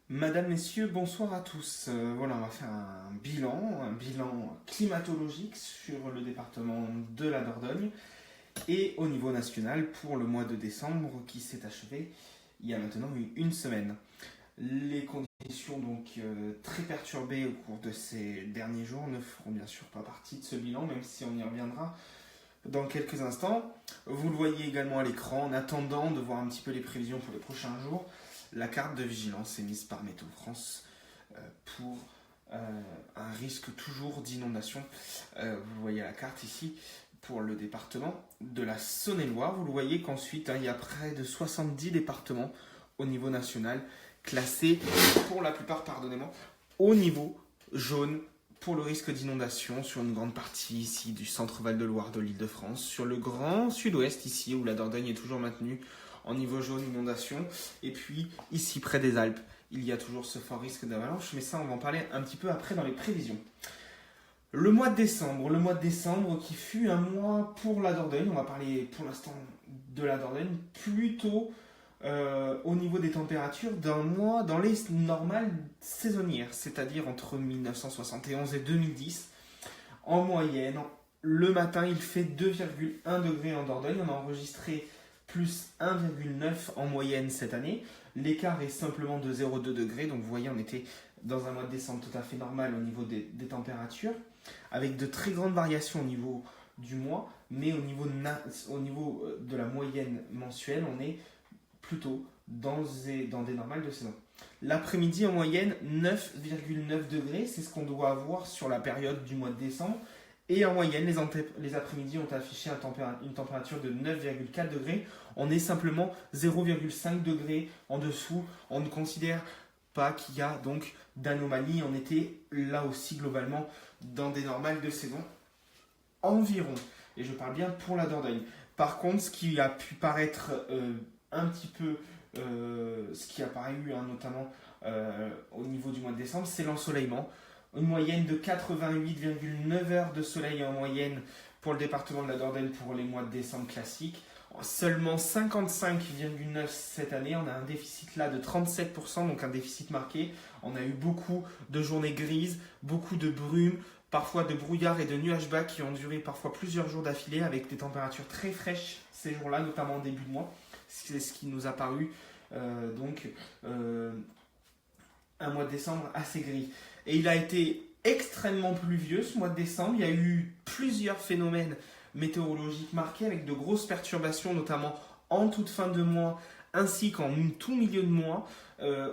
Madame, Messieurs, bonsoir à tous. Voilà, on va faire un bilan climatologique sur le département de la Dordogne et au niveau national pour le mois de décembre qui s'est achevé il y a maintenant une semaine. Les conditions très perturbées au cours de ces derniers jours ne feront bien sûr pas partie de ce bilan, même si on y reviendra dans quelques instants. Vous le voyez également à l'écran, en attendant de voir un petit peu les prévisions pour les prochains jours. La carte de vigilance émise par Météo France pour un risque toujours d'inondation. Vous voyez la carte ici pour le département de la Saône-et-Loire. Vous le voyez qu'ensuite, il y a près de 70 départements au niveau national classés, pour la plupart, pardonnez-moi, au niveau jaune pour le risque d'inondation sur une grande partie ici du centre Val-de-Loire de l'Île-de-France, sur le grand sud-ouest ici où la Dordogne est toujours maintenue en niveau jaune inondation, et puis ici près des Alpes, il y a toujours ce fort risque d'avalanche, mais ça on va en parler un petit peu après dans les prévisions. Le mois de décembre qui fut un mois pour la Dordogne, on va parler pour l'instant de la Dordogne, plutôt au niveau des températures d'un mois dans les normales saisonnières, c'est-à-dire entre 1971 et 2010. En moyenne, le matin il fait 2,1 degrés en Dordogne, on a enregistré plus 1,9 en moyenne cette année. L'écart est simplement de 0,2 degrés, donc vous voyez on était dans un mois de décembre tout à fait normal au niveau des températures, avec de très grandes variations au niveau du mois, mais au niveau de la moyenne mensuelle, on est plutôt dans des normales de saison. L'après-midi en moyenne 9,9 degrés, c'est ce qu'on doit avoir sur la période du mois de décembre. Et en moyenne, les après-midi ont affiché une température de 9,4 degrés. On est simplement 0,5 degrés en dessous. On ne considère pas qu'il y a donc d'anomalie. On était là aussi globalement dans des normales de saison environ. Et je parle bien pour la Dordogne. Par contre, ce qui a pu paraître un petit peu, ce qui a paru notamment au niveau du mois de décembre, c'est l'ensoleillement. Une moyenne de 88,9 heures de soleil en moyenne pour le département de la Dordogne pour les mois de décembre classiques. Seulement 55,9 cette année. On a un déficit là de 37%, donc un déficit marqué. On a eu beaucoup de journées grises, beaucoup de brumes, parfois de brouillard et de nuages bas qui ont duré parfois plusieurs jours d'affilée avec des températures très fraîches ces jours-là, notamment en début de mois. C'est ce qui nous a paru un mois de décembre assez gris. Et il a été extrêmement pluvieux ce mois de décembre. Il y a eu plusieurs phénomènes météorologiques marqués avec de grosses perturbations, notamment en toute fin de mois ainsi qu'en tout milieu de mois,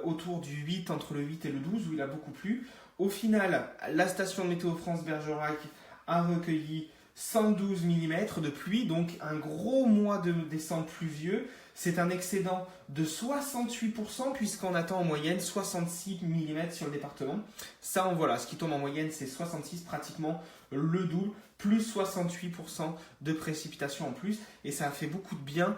autour du 8, entre le 8 et le 12, où il a beaucoup plu. Au final, la station de Météo France Bergerac a recueilli 112 mm de pluie, donc un gros mois de décembre pluvieux. C'est un excédent de 68% puisqu'on attend en moyenne 66 mm sur le département. Ça, voilà, ce qui tombe en moyenne, c'est 66, pratiquement le double, plus 68% de précipitations en plus. Et ça a fait beaucoup de bien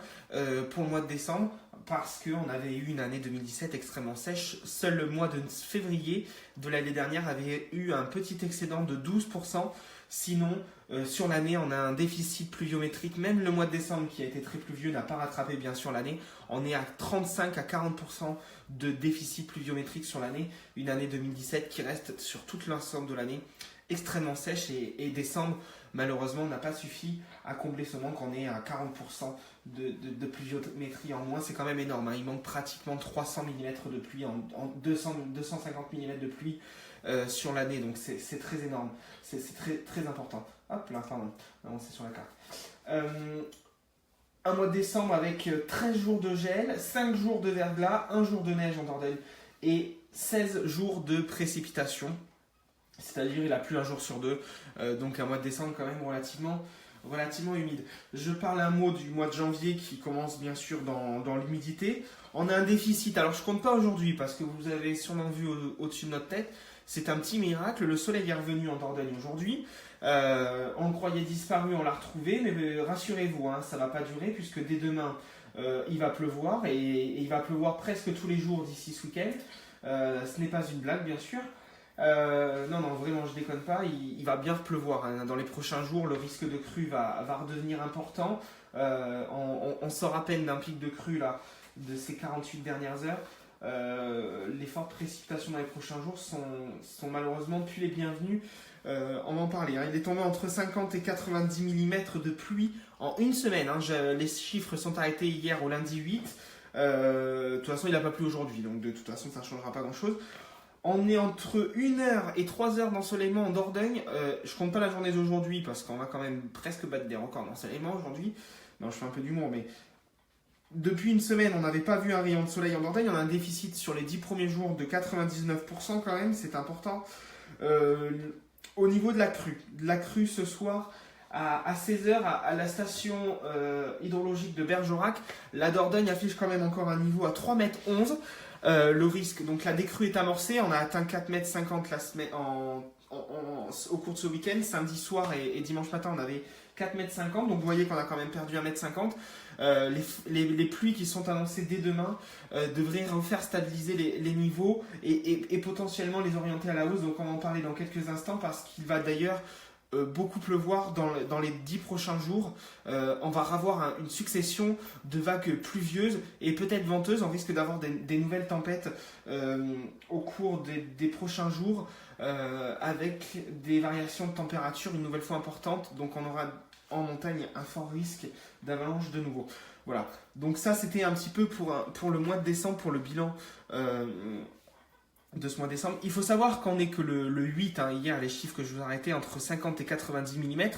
pour le mois de décembre parce qu'on avait eu une année 2017 extrêmement sèche. Seul le mois de février de l'année dernière avait eu un petit excédent de 12%. Sinon, sur l'année, on a un déficit pluviométrique. Même le mois de décembre, qui a été très pluvieux, n'a pas rattrapé bien sûr l'année. On est à 35 à 40% de déficit pluviométrique sur l'année. Une année 2017 qui reste sur tout l'ensemble de l'année extrêmement sèche. Et décembre, malheureusement, n'a pas suffi à combler ce manque. On est à 40% de pluviométrie en moins. C'est quand même énorme, hein. Il manque pratiquement 300 mm de pluie, en 250 mm de pluie sur l'année. Donc c'est très énorme. C'est très, très important. Hop là, pardon. Non, c'est sur la carte. Un mois de décembre avec 13 jours de gel, 5 jours de verglas, 1 jour de neige en Dordogne et 16 jours de précipitation. C'est-à-dire il a plu un jour sur deux. Donc un mois de décembre quand même relativement humide. Je parle un mot du mois de janvier qui commence bien sûr dans l'humidité. On a un déficit, alors je ne compte pas aujourd'hui parce que vous avez sûrement vu au-dessus de notre tête. C'est un petit miracle, le soleil est revenu en Dordogne aujourd'hui. On le croyait disparu, on l'a retrouvé, mais rassurez-vous, hein, ça ne va pas durer puisque dès demain il va pleuvoir et il va pleuvoir presque tous les jours d'ici ce week-end. Ce n'est pas une blague bien sûr. Non, vraiment, je déconne pas, il va bien pleuvoir, hein. Dans les prochains jours, le risque de crue va redevenir important. On sort à peine d'un pic de crue là, de ces 48 dernières heures. les fortes précipitations dans les prochains jours sont malheureusement plus les bienvenues. On va en parler. Hein. Il est tombé entre 50 et 90 mm de pluie en une semaine. Hein. Les chiffres sont arrêtés hier au lundi 8. De toute façon, il n'a pas plu aujourd'hui, donc de toute façon, ça ne changera pas grand-chose. On est entre 1 heure et 3 heures d'ensoleillement en Dordogne. Je ne compte pas la journée d'aujourd'hui parce qu'on va quand même presque battre des records d'ensoleillement aujourd'hui. Non, je fais un peu d'humour, mais depuis une semaine, on n'avait pas vu un rayon de soleil en Dordogne. On a un déficit sur les 10 premiers jours de 99% quand même, c'est important. Au niveau de la crue ce soir, à 16h, à la station hydrologique de Bergerac, la Dordogne affiche quand même encore un niveau à 3,11 m. Le risque, donc la décrue est amorcée, on a atteint 4,50 m au cours de ce week-end, samedi soir et dimanche matin on avait 4,50 m, donc vous voyez qu'on a quand même perdu 1,50 m. Les pluies qui sont annoncées dès demain devraient refaire stabiliser les niveaux et potentiellement les orienter à la hausse, donc on va en parler dans quelques instants parce qu'il va d'ailleurs beaucoup pleuvoir dans les 10 prochains jours. On va avoir une succession de vagues pluvieuses et peut-être venteuses. On risque d'avoir des nouvelles tempêtes au cours des prochains jours avec des variations de température une nouvelle fois importantes. Donc on aura en montagne un fort risque d'avalanche de nouveau. Voilà, donc ça c'était un petit peu pour le mois de décembre, pour le bilan de ce mois de décembre. Il faut savoir qu'on n'est que le 8, hein, hier les chiffres que je vous ai arrêtés, entre 50 et 90 mm.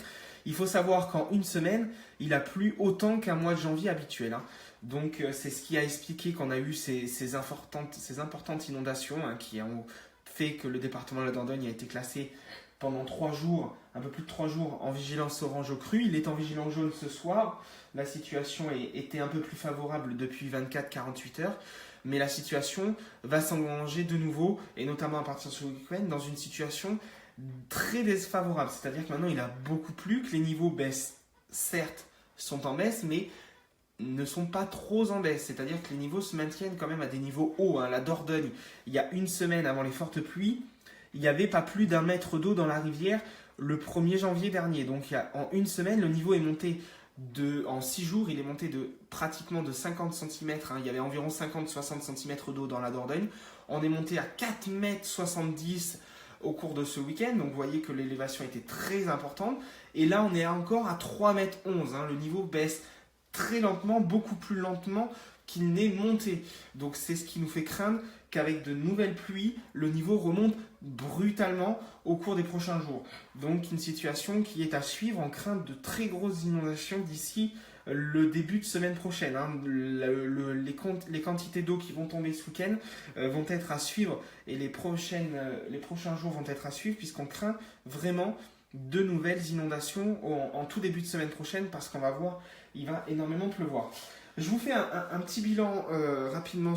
Il faut savoir qu'en une semaine, il a plu autant qu'un mois de janvier habituel. Hein. Donc c'est ce qui a expliqué qu'on a eu ces importantes inondations hein, qui ont fait que le département de la Dordogne a été classé pendant 3 jours, un peu plus de 3 jours, en vigilance orange aux crues. Il est en vigilance jaune ce soir. La situation était un peu plus favorable depuis 24-48 heures. Mais la situation va s'engranger de nouveau, et notamment à partir de ce week-end, dans une situation très défavorable. C'est-à-dire que maintenant, il a beaucoup plu, que les niveaux baissent, certes, sont en baisse, mais ne sont pas trop en baisse. C'est-à-dire que les niveaux se maintiennent quand même à des niveaux hauts. Hein. La Dordogne, il y a une semaine avant les fortes pluies, il n'y avait pas plus d'1 mètre d'eau dans la rivière le 1er janvier dernier. Donc en une semaine, le niveau est monté en 6 jours, il est monté pratiquement de 50 cm. Hein. Il y avait environ 50-60 cm d'eau dans la Dordogne. On est monté à 4,70 m au cours de ce week-end. Donc vous voyez que l'élévation était très importante. Et là, on est encore à 3,11 m. Hein. Le niveau baisse très lentement, beaucoup plus lentement qu'il n'est monté. Donc c'est ce qui nous fait craindre qu'avec de nouvelles pluies, le niveau remonte brutalement au cours des prochains jours. Donc une situation qui est à suivre en crainte de très grosses inondations d'ici le début de semaine prochaine. Hein. Les quantités d'eau qui vont tomber ce week-end vont être à suivre et les prochains jours vont être à suivre puisqu'on craint vraiment de nouvelles inondations en tout début de semaine prochaine parce qu'on va voir, il va énormément pleuvoir. Je vous fais un petit bilan rapidement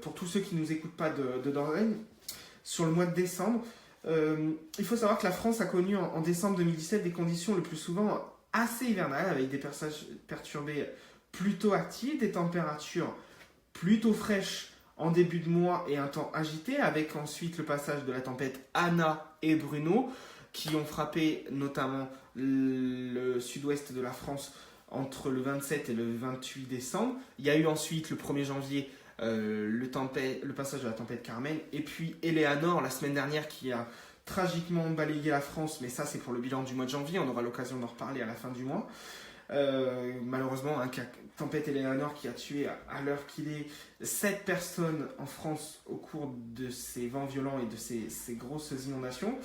pour tous ceux qui ne nous écoutent pas de Dordogne sur le mois de décembre. Il faut savoir que la France a connu en décembre 2017 des conditions le plus souvent assez hivernales avec des passages perturbés plutôt actifs, des températures plutôt fraîches en début de mois et un temps agité avec ensuite le passage de la tempête Anna et Bruno qui ont frappé notamment le sud-ouest de la France entre le 27 et le 28 décembre. Il y a eu ensuite le 1er janvier le passage de la tempête Carmen et puis Eleanor la semaine dernière qui a tragiquement balayé la France, mais ça c'est pour le bilan du mois de janvier, on aura l'occasion d'en reparler à la fin du mois. Malheureusement, tempête Eleanor qui a tué à l'heure qu'il est 7 personnes en France au cours de ces vents violents et de ces grosses inondations.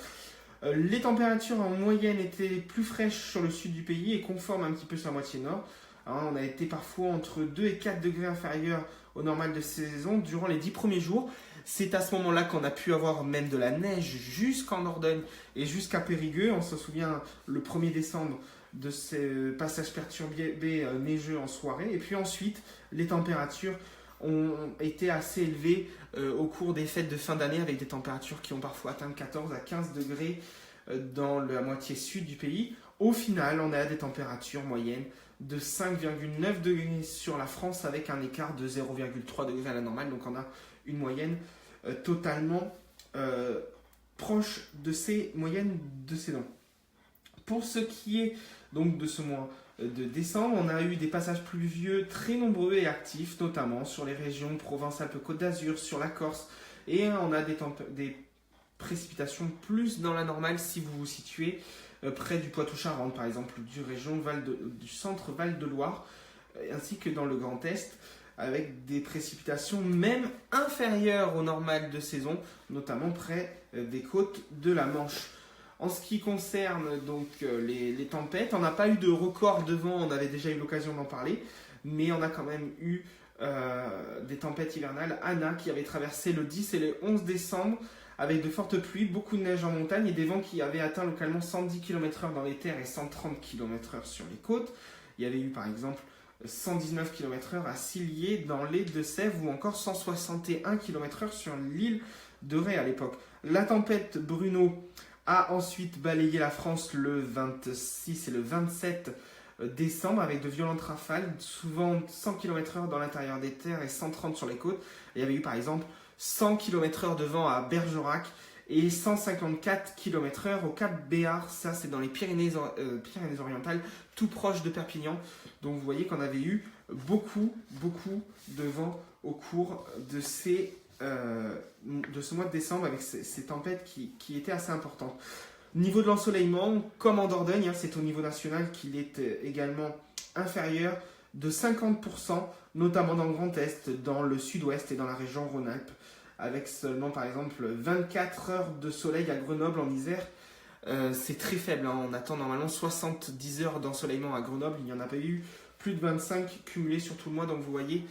Les températures en moyenne étaient plus fraîches sur le sud du pays et conformes un petit peu sur la moitié nord. On a été parfois entre 2 et 4 degrés inférieurs au normal de saison durant les 10 premiers jours. C'est à ce moment-là qu'on a pu avoir même de la neige jusqu'en Dordogne et jusqu'à Périgueux. On se souvient le 1er décembre de ces passages perturbés neigeux en soirée. Et puis ensuite, les températures ont été assez élevées au cours des fêtes de fin d'année avec des températures qui ont parfois atteint 14 à 15 degrés dans la moitié sud du pays. Au final, on a des températures moyennes de 5,9 degrés sur la France avec un écart de 0,3 degrés à la normale. Donc on a une moyenne totalement proche de ces moyennes de saison. Pour ce qui est donc de ce mois de décembre, on a eu des passages pluvieux très nombreux et actifs, notamment sur les régions Provence-Alpes-Côte d'Azur, sur la Corse, et on a des précipitations plus dans la normale si vous vous situez près du Poitou-Charentes, par exemple, du centre Val-de-Loire, ainsi que dans le Grand Est, avec des précipitations même inférieures au normal de saison, notamment près des côtes de la Manche. En ce qui concerne donc les tempêtes, on n'a pas eu de record de vent, on avait déjà eu l'occasion d'en parler, mais on a quand même eu des tempêtes hivernales. Anna qui avait traversé le 10 et le 11 décembre avec de fortes pluies, beaucoup de neige en montagne et des vents qui avaient atteint localement 110 km/h dans les terres et 130 km/h sur les côtes. Il y avait eu par exemple 119 km/h à Silliers dans les Deux-Sèvres ou encore 161 km/h sur l'île de Ré à l'époque. La tempête Bruno a ensuite balayé la France le 26 et le 27 décembre avec de violentes rafales, souvent 100 km/h dans l'intérieur des terres et 130 sur les côtes. Il y avait eu par exemple 100 km/h de vent à Bergerac et 154 km/h au Cap Béar, ça c'est dans les Pyrénées-Orientales, tout proche de Perpignan. Donc vous voyez qu'on avait eu beaucoup de vent au cours de ce mois de décembre avec ces tempêtes qui étaient assez importantes. Niveau de l'ensoleillement, comme en Dordogne, c'est au niveau national qu'il est également inférieur de 50%, notamment dans le Grand Est, dans le Sud-Ouest et dans la région Rhône-Alpes, avec seulement par exemple 24 heures de soleil à Grenoble en Isère. C'est très faible, hein. On attend normalement 70 heures d'ensoleillement à Grenoble, il n'y en a pas eu plus de 25 cumulés sur tout le mois, donc vous voyez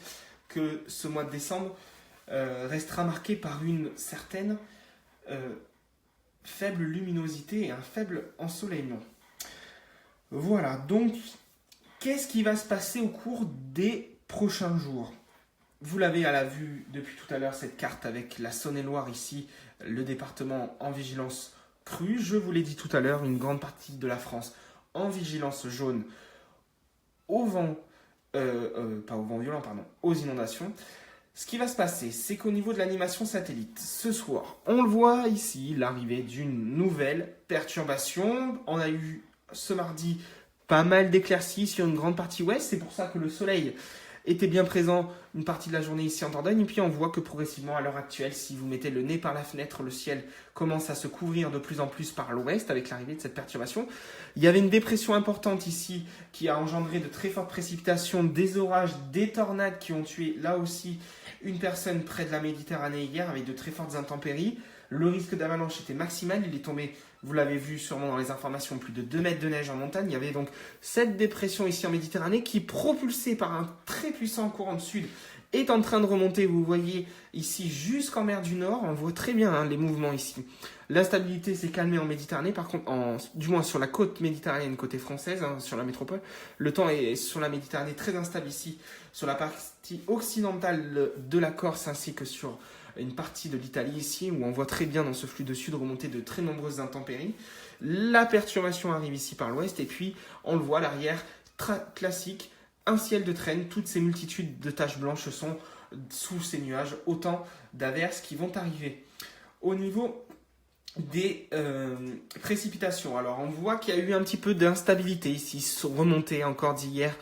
que ce mois de décembre restera marqué par une certaine faible luminosité et un faible ensoleillement. Voilà, donc qu'est-ce qui va se passer au cours des prochains jours ? Vous l'avez à la vue depuis tout à l'heure, cette carte avec la Saône-et-Loire ici, le département en vigilance crue. Je vous l'ai dit tout à l'heure, une grande partie de la France en vigilance jaune au vent, pas au vent violent, pardon, aux inondations. Ce qui va se passer, c'est qu'au niveau de l'animation satellite, ce soir, on le voit ici, l'arrivée d'une nouvelle perturbation. On a eu ce mardi pas mal d'éclaircies sur une grande partie ouest, c'est pour ça que le soleil était bien présent une partie de la journée ici en Dordogne. Et puis on voit que progressivement, à l'heure actuelle, si vous mettez le nez par la fenêtre, le ciel commence à se couvrir de plus en plus par l'ouest avec l'arrivée de cette perturbation. Il y avait une dépression importante ici qui a engendré de très fortes précipitations, des orages, des tornades qui ont tué là aussi une personne près de la Méditerranée hier avec de très fortes intempéries. Le risque d'avalanche était maximal, il est tombé, vous l'avez vu sûrement dans les informations, plus de 2 mètres de neige en montagne. Il y avait donc cette dépression ici en Méditerranée qui, propulsée par un très puissant courant de sud, est en train de remonter. Vous voyez ici jusqu'en mer du Nord, on voit très bien les mouvements ici. L'instabilité s'est calmée en Méditerranée, par contre, du moins sur la côte méditerranéenne, côté française, sur la métropole. Le temps est sur la Méditerranée très instable ici, sur la partie occidentale de la Corse ainsi que sur une partie de l'Italie ici, où on voit très bien dans ce flux de sud remonter de très nombreuses intempéries. La perturbation arrive ici par l'ouest, et puis on le voit à l'arrière, classique, un ciel de traîne, toutes ces multitudes de taches blanches sont sous ces nuages, autant d'averses qui vont arriver. Au niveau des précipitations, alors on voit qu'il y a eu un petit peu d'instabilité ici, remontée encore d'hier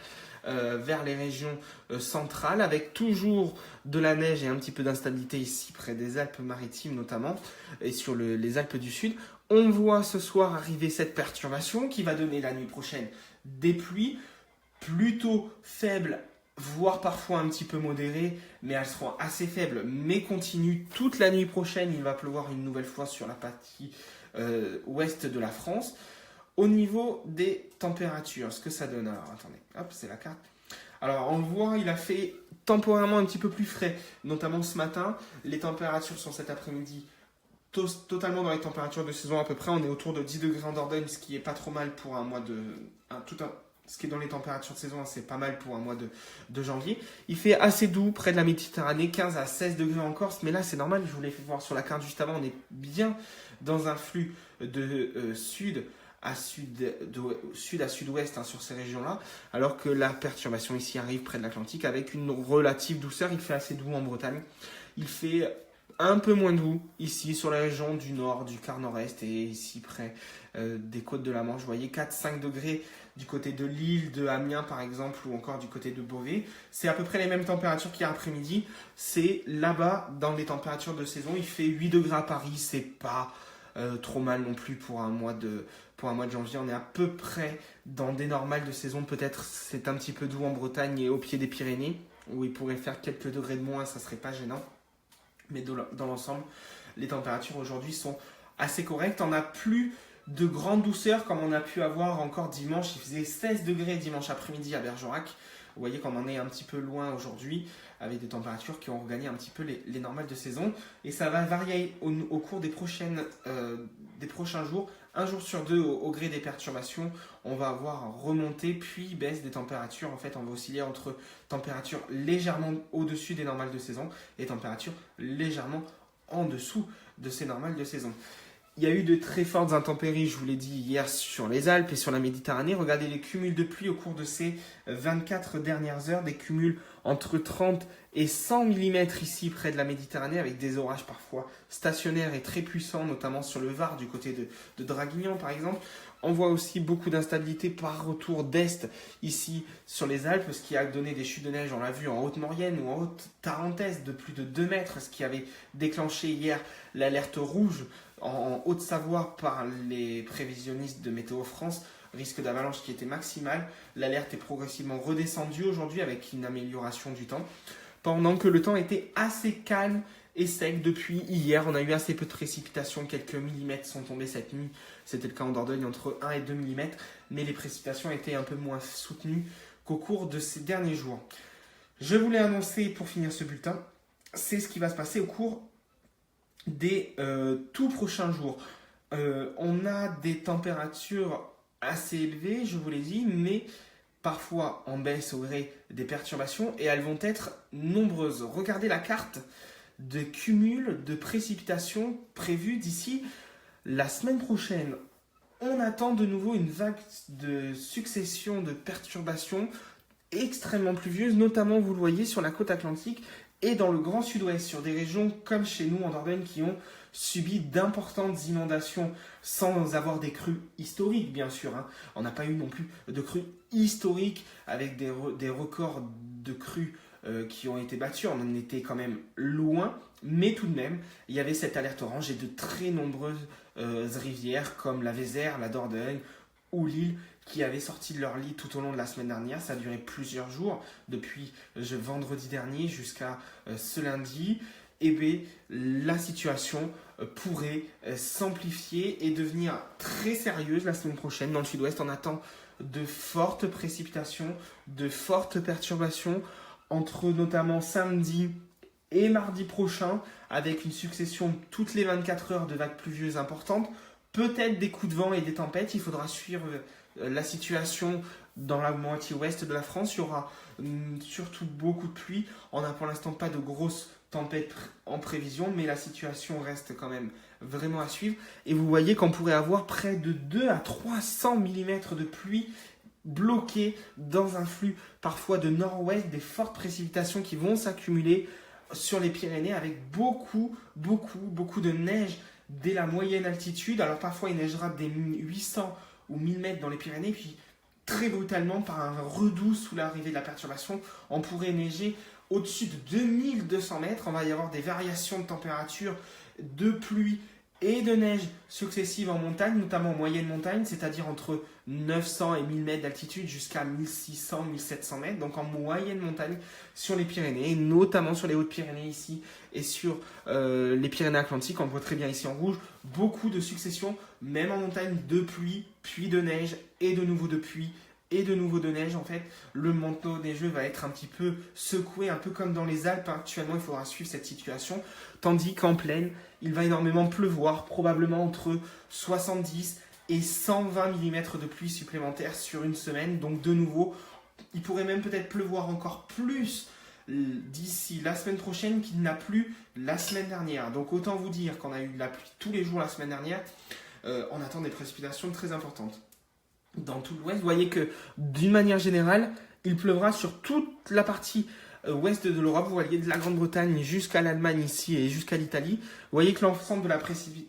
vers les régions centrales, avec toujours de la neige et un petit peu d'instabilité ici près des Alpes-Maritimes notamment, et sur les Alpes du Sud. On voit ce soir arriver cette perturbation qui va donner la nuit prochaine des pluies plutôt faibles, voire parfois un petit peu modérées, mais elles seront assez faibles, mais continuent toute la nuit prochaine. Il va pleuvoir une nouvelle fois sur la partie ouest de la France. Au niveau des températures, ce que ça donne, alors attendez, hop, c'est la carte. Alors on le voit, il a fait temporairement un petit peu plus frais, notamment ce matin. Les températures sont cet après-midi totalement dans les températures de saison à peu près. On est autour de 10 degrés en Dordogne, ce qui est pas trop mal pour un mois de... ce qui est dans les températures de saison, c'est pas mal pour un mois de janvier. Il fait assez doux près de la Méditerranée, 15 à 16 degrés en Corse, mais là c'est normal, je vous l'ai fait voir sur la carte juste avant, on est bien dans un flux de sud à sud-ouest sur ces régions-là, alors que la perturbation ici arrive près de l'Atlantique avec une relative douceur. Il fait assez doux en Bretagne, il fait un peu moins doux ici sur la région du nord, du quart nord-est et ici près des côtes de la Manche. Vous voyez 4-5 degrés du côté de Lille, de Amiens par exemple, ou encore du côté de Beauvais. C'est à peu près les mêmes températures qu'hier après-midi. C'est là-bas dans les températures de saison. Il fait 8 degrés à Paris, c'est pas trop mal non plus pour un mois de janvier. On est à peu près dans des normales de saison. Peut-être c'est un petit peu doux en Bretagne et au pied des Pyrénées, où il pourrait faire quelques degrés de moins, ça serait pas gênant. Mais dans l'ensemble, les températures aujourd'hui sont assez correctes. On n'a plus de grande douceur comme on a pu avoir encore dimanche. Il faisait 16 degrés dimanche après-midi à Bergerac. Vous voyez qu'on en est un petit peu loin aujourd'hui avec des températures qui ont regagné un petit peu les normales de saison. Et ça va varier au cours des prochains jours. Un jour sur deux, au gré des perturbations, on va avoir remontée puis baisse des températures. En fait, on va osciller entre températures légèrement au-dessus des normales de saison et températures légèrement en dessous de ces normales de saison. Il y a eu de très fortes intempéries, je vous l'ai dit hier, sur les Alpes et sur la Méditerranée. Regardez les cumuls de pluie au cours de ces 24 dernières heures, des cumuls entre 30 et 100 mm ici près de la Méditerranée, avec des orages parfois stationnaires et très puissants, notamment sur le Var, du côté de Draguignan par exemple. On voit aussi beaucoup d'instabilité par retour d'est ici sur les Alpes, ce qui a donné des chutes de neige, on l'a vu en Haute-Maurienne ou en Haute-Tarentaise de plus de 2 mètres, ce qui avait déclenché hier l'alerte rouge en Haute-Savoie par les prévisionnistes de Météo France, risque d'avalanche qui était maximal. L'alerte est progressivement redescendue aujourd'hui avec une amélioration du temps, pendant que le temps était assez calme et sec depuis hier. On a eu assez peu de précipitations, quelques millimètres sont tombés cette nuit. C'était le cas en Dordogne, entre 1 et 2 mm, mais les précipitations étaient un peu moins soutenues qu'au cours de ces derniers jours. Je voulais annoncer pour finir ce bulletin, c'est ce qui va se passer au cours des tout prochains jours. On a des températures assez élevées, je vous l'ai dit, mais parfois en baisse au gré des perturbations et elles vont être nombreuses. Regardez la carte de cumul de précipitations prévues d'ici la semaine prochaine. On attend de nouveau une vague de succession de perturbations extrêmement pluvieuses, notamment vous le voyez sur la côte atlantique et dans le grand sud-ouest, sur des régions comme chez nous en Dordogne qui ont subi d'importantes inondations sans avoir des crues historiques bien sûr. On n'a pas eu non plus de crues historiques avec des records de crues qui ont été battus. On en était quand même loin, mais tout de même, il y avait cette alerte orange et de très nombreuses rivières comme la Vézère, la Dordogne ou l'Île qui avaient sorti de leur lit tout au long de la semaine dernière. Ça a duré plusieurs jours, depuis vendredi dernier jusqu'à ce lundi. Et bien, la situation pourrait s'amplifier et devenir très sérieuse la semaine prochaine. Dans le sud-ouest, on attend de fortes précipitations, de fortes perturbations entre notamment samedi et mardi prochain, avec une succession toutes les 24 heures de vagues pluvieuses importantes, peut-être des coups de vent et des tempêtes. Il faudra suivre la situation dans la moitié ouest de la France. Il y aura surtout beaucoup de pluie. On n'a pour l'instant pas de grosses tempêtes en prévision, mais la situation reste quand même vraiment à suivre. Et vous voyez qu'on pourrait avoir près de 2 à 300 mm de pluie bloqués dans un flux parfois de nord-ouest, des fortes précipitations qui vont s'accumuler sur les Pyrénées avec beaucoup de neige dès la moyenne altitude. Alors parfois il neigera des 800 ou 1000 mètres dans les Pyrénées, puis très brutalement par un redout sous l'arrivée de la perturbation, on pourrait neiger au-dessus de 2200 mètres. On va y avoir des variations de température, de pluie et de neige successives en montagne, notamment en moyenne montagne, c'est-à-dire entre 900 et 1000 mètres d'altitude jusqu'à 1600-1700 mètres, donc en moyenne montagne sur les Pyrénées, notamment sur les Hautes-Pyrénées ici et sur les Pyrénées-Atlantiques. On voit très bien ici en rouge, beaucoup de successions, même en montagne, de pluie, puis de neige et de nouveau de pluie et de nouveau de neige. En fait, le manteau neigeux va être un petit peu secoué, un peu comme dans les Alpes. Actuellement, il faudra suivre cette situation, tandis qu'en plaine, il va énormément pleuvoir, probablement entre 70 et 120 mm de pluie supplémentaire sur une semaine. Donc de nouveau, il pourrait même peut-être pleuvoir encore plus d'ici la semaine prochaine qu'il n'a plu la semaine dernière. Donc autant vous dire qu'on a eu de la pluie tous les jours la semaine dernière, on attend des précipitations très importantes. Dans tout l'ouest, vous voyez que d'une manière générale, il pleuvra sur toute la partie ouest de l'Europe, vous voyez de la Grande-Bretagne jusqu'à l'Allemagne ici et jusqu'à l'Italie. Vous voyez que l'ensemble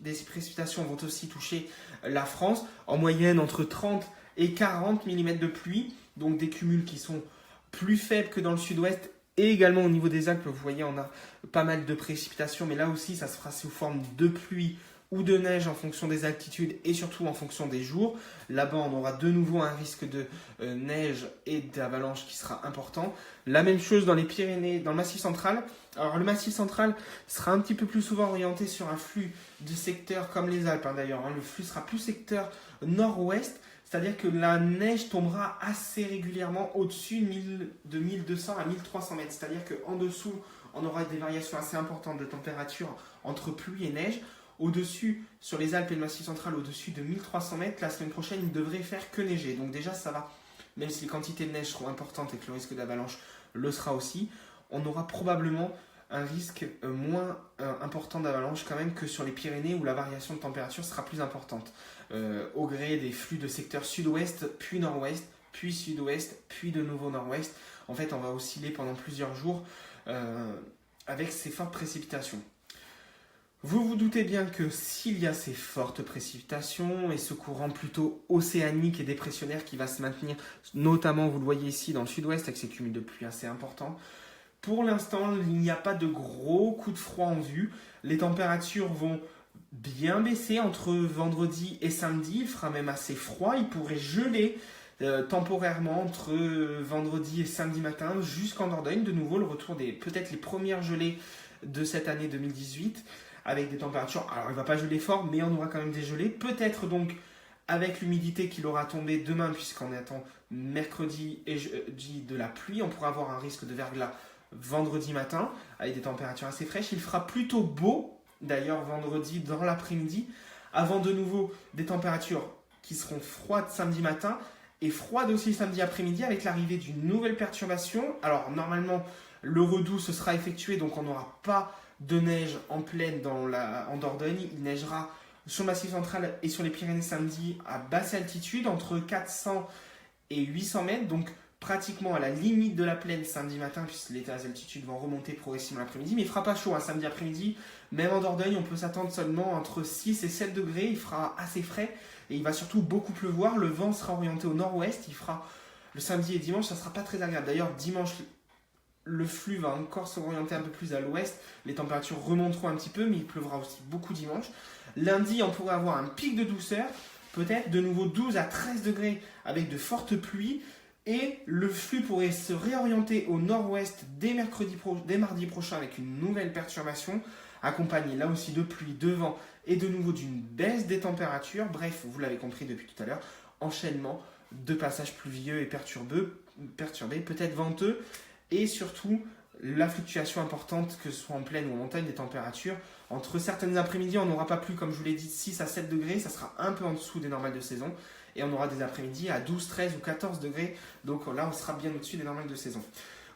des précipitations vont aussi toucher la France, en moyenne entre 30 et 40 mm de pluie, donc des cumuls qui sont plus faibles que dans le sud-ouest. Et également au niveau des Alpes, vous voyez, on a pas mal de précipitations, mais là aussi, ça se fera sous forme de pluie ou de neige en fonction des altitudes et surtout en fonction des jours. Là-bas, on aura de nouveau un risque de neige et d'avalanche qui sera important. La même chose dans les Pyrénées, dans le Massif central. Alors, le Massif central sera un petit peu plus souvent orienté sur un flux de secteurs comme les Alpes, d'ailleurs. Le flux sera plus secteur nord-ouest. C'est-à-dire que la neige tombera assez régulièrement au-dessus de 1200 à 1300 mètres. C'est-à-dire qu'en dessous, on aura des variations assez importantes de température entre pluie et neige. Au-dessus, sur les Alpes et le Massif central, au-dessus de 1300 mètres, la semaine prochaine, il ne devrait faire que neiger. Donc déjà, ça va. Même si les quantités de neige seront importantes et que le risque d'avalanche le sera aussi, on aura probablement un risque moins important d'avalanche quand même que sur les Pyrénées où la variation de température sera plus importante. Au gré des flux de secteur sud-ouest, puis nord-ouest, puis sud-ouest, puis de nouveau nord-ouest. En fait, on va osciller pendant plusieurs jours avec ces fortes précipitations. Vous vous doutez bien que s'il y a ces fortes précipitations et ce courant plutôt océanique et dépressionnaire qui va se maintenir, notamment vous le voyez ici dans le sud-ouest avec ces cumuls de pluie assez importants, pour l'instant il n'y a pas de gros coups de froid en vue. Les températures vont bien baisser entre vendredi et samedi, il fera même assez froid, il pourrait geler temporairement entre vendredi et samedi matin jusqu'en Dordogne. De nouveau le retour des peut-être les premières gelées de cette année 2018 avec des températures, alors il ne va pas geler fort mais on aura quand même des gelées, peut-être donc avec l'humidité qu'il aura tombé demain puisqu'on attend mercredi et jeudi de la pluie, on pourra avoir un risque de verglas vendredi matin avec des températures assez fraîches. Il fera plutôt beau d'ailleurs vendredi dans l'après-midi avant de nouveau des températures qui seront froides samedi matin et froides aussi samedi après-midi avec l'arrivée d'une nouvelle perturbation. Alors normalement le redout se sera effectué donc on n'aura pas de neige en plaine en Dordogne. Il neigera sur le Massif central et sur les Pyrénées samedi à basse altitude entre 400 et 800 mètres, donc pratiquement à la limite de la plaine samedi matin puisque les altitudes vont remonter progressivement l'après-midi, mais il ne fera pas chaud samedi après-midi. Même en Dordogne, on peut s'attendre seulement entre 6 et 7 degrés, il fera assez frais et il va surtout beaucoup pleuvoir. Le vent sera orienté au nord-ouest, il fera le samedi et dimanche, ça ne sera pas très agréable. D'ailleurs, dimanche, le flux va encore s'orienter un peu plus à l'ouest, les températures remonteront un petit peu, mais il pleuvra aussi beaucoup dimanche. Lundi, on pourrait avoir un pic de douceur, peut-être de nouveau 12 à 13 degrés avec de fortes pluies, et le flux pourrait se réorienter au nord-ouest dès mardi prochain avec une nouvelle perturbation, accompagnée là aussi de pluie, de vent et de nouveau d'une baisse des températures. Bref, vous l'avez compris depuis tout à l'heure, enchaînement de passages pluvieux et perturbés, peut-être venteux, et surtout la fluctuation importante, que ce soit en plaine ou en montagne, des températures. Entre certaines après-midi, on n'aura pas plus, comme je vous l'ai dit, 6 à 7 degrés, ça sera un peu en dessous des normales de saison, et on aura des après-midi à 12, 13 ou 14 degrés, donc là on sera bien au-dessus des normales de saison.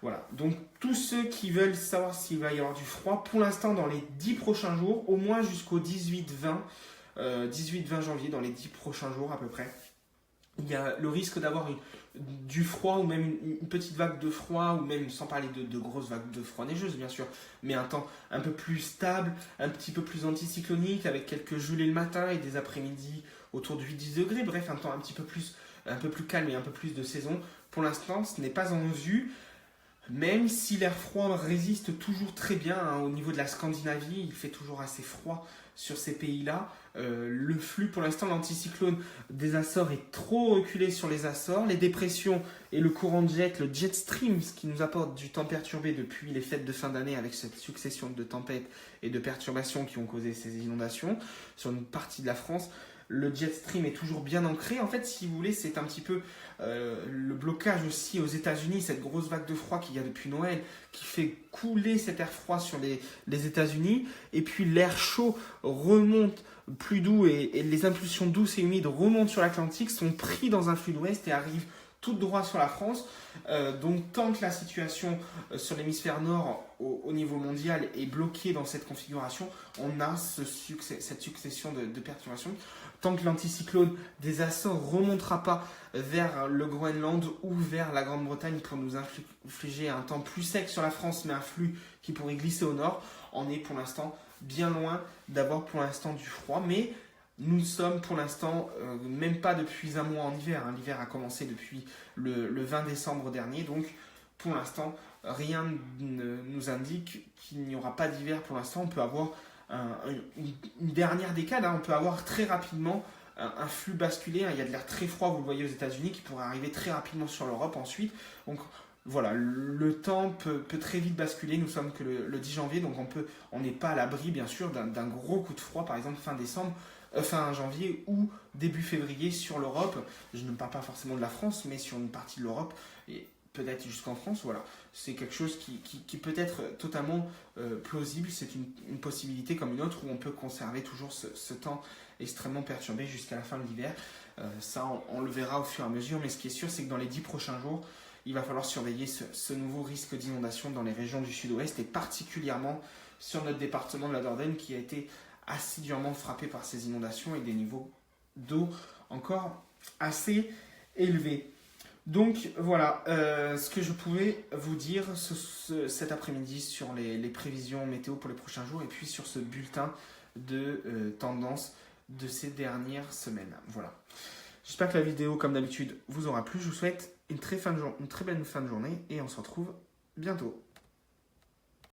Voilà, donc tous ceux qui veulent savoir s'il va y avoir du froid, pour l'instant dans les 10 prochains jours, au moins jusqu'au 18-20 janvier, dans les 10 prochains jours à peu près, il y a le risque d'avoir du froid ou même une petite vague de froid, ou même sans parler de grosses vagues de froid neigeuses bien sûr, mais un temps un peu plus stable, un petit peu plus anticyclonique avec quelques gelées le matin et des après-midi autour de 8-10 degrés, bref un temps un peu plus calme et un peu plus de saison. Pour l'instant ce n'est pas en vue, même si l'air froid résiste toujours très bien au niveau de la Scandinavie, il fait toujours assez froid sur ces pays-là. Le flux, pour l'instant, l'anticyclone des Açores est trop reculé sur les Açores. Les dépressions et le courant de jet, le jet stream, ce qui nous apporte du temps perturbé depuis les fêtes de fin d'année avec cette succession de tempêtes et de perturbations qui ont causé ces inondations sur une partie de la France. Le jet stream est toujours bien ancré. En fait, si vous voulez, c'est un petit peu le blocage aussi aux États-Unis, cette grosse vague de froid qu'il y a depuis Noël, qui fait couler cet air froid sur les États-Unis. Et puis l'air chaud remonte plus doux et les impulsions douces et humides remontent sur l'Atlantique, sont pris dans un flux d'ouest et arrivent tout droit sur la France. Donc tant que la situation sur l'hémisphère nord au niveau mondial est bloquée dans cette configuration, on a cette succession de perturbations. Tant que l'anticyclone des Açores ne remontera pas vers le Groenland ou vers la Grande-Bretagne pour nous infliger un temps plus sec sur la France, mais un flux qui pourrait glisser au nord, on est pour l'instant bien loin d'avoir pour l'instant du froid. Mais nous sommes pour l'instant même pas depuis un mois en hiver. L'hiver a commencé depuis le 20 décembre dernier. Donc pour l'instant, rien ne nous indique qu'il n'y aura pas d'hiver pour l'instant. On peut avoir une dernière décade. On peut avoir très rapidement un flux basculé. Il y a de l'air très froid, vous le voyez aux États-Unis, qui pourrait arriver très rapidement sur l'Europe ensuite. Donc voilà, le temps peut très vite basculer. Nous sommes que le 10 janvier, donc on n'est pas à l'abri bien sûr d'un gros coup de froid, par exemple fin janvier ou début février sur l'Europe. Je ne parle pas forcément de la France, mais sur une partie de l'Europe et peut-être jusqu'en France. Voilà, c'est quelque chose qui peut être totalement plausible. C'est une possibilité comme une autre où on peut conserver toujours ce temps extrêmement perturbé jusqu'à la fin de l'hiver. Ça, on le verra au fur et à mesure, mais ce qui est sûr, c'est que dans les 10 prochains jours, il va falloir surveiller ce nouveau risque d'inondation dans les régions du sud-ouest et particulièrement sur notre département de la Dordogne qui a été assez durement frappé par ces inondations et des niveaux d'eau encore assez élevés. Donc voilà ce que je pouvais vous dire cet après-midi sur les prévisions météo pour les prochains jours et puis sur ce bulletin de tendance de ces dernières semaines. Voilà. J'espère que la vidéo, comme d'habitude, vous aura plu. Je vous souhaite une très belle fin de journée et on se retrouve bientôt.